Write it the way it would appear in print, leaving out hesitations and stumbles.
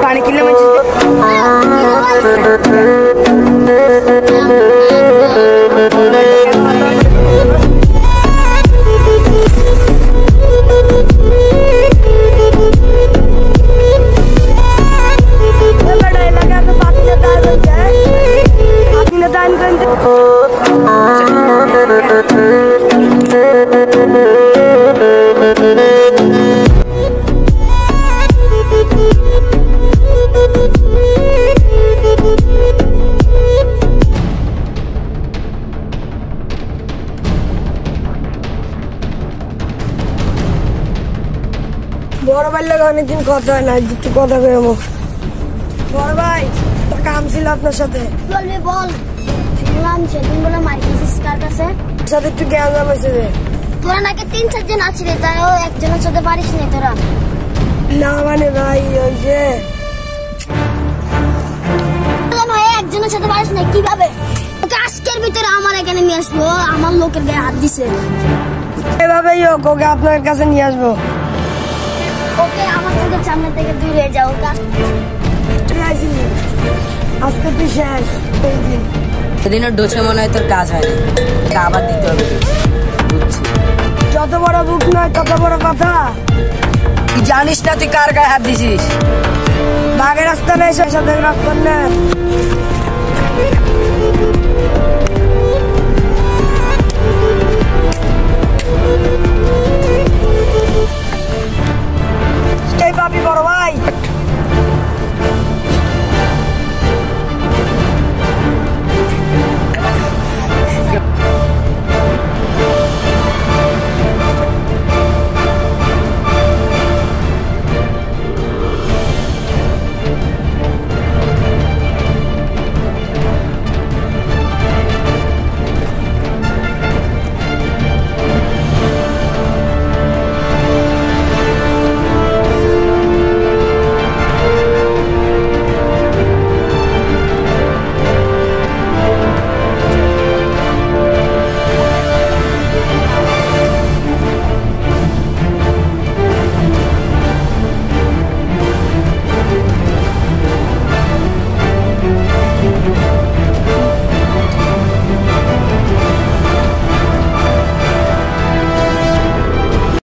पानी किल्ले म्हणजे বড় ভাই লাগে অনেকদিন কথা হয় না, একটু কথা কই আমো। বড় ভাই একটা কাম ছিল আপনার সাথে। বলবি বল। শুনলাম সেদিন বলে মাইকিস কার কাছে সাথে একটু জ্ঞান জামাইছে রে। তোরা নাকি 3-4 জন আছিস, তাও একজনের সাথে পারিস না তোরা? না মানে ভাই ওই যে ভাই একজনের সাথে পারিস না কিভাবে? ওকে আজকের ভিতরে আমার এখানে নিয়ে আসবো, আমার লোকের গায়ে হাত দিছে। এভাবেই হোক ওকে আপনার কাছে নিয়ে আসবো। ওকে আমার চোখের সামনে থেকে দূরে হয়ে যাও। আজকে তুই শেষ। সেদিনও ডোছে মনে হয় তোর কাজ হয় না, আবার দিতে হবে। বুঝছি যত বড় বুক নয় তত বড় কথা। তুই জানিস না তুই কার গায়ে হাত দিছিস? বাঘের রাস্তা নেই, সাথে রাস্তা নেই।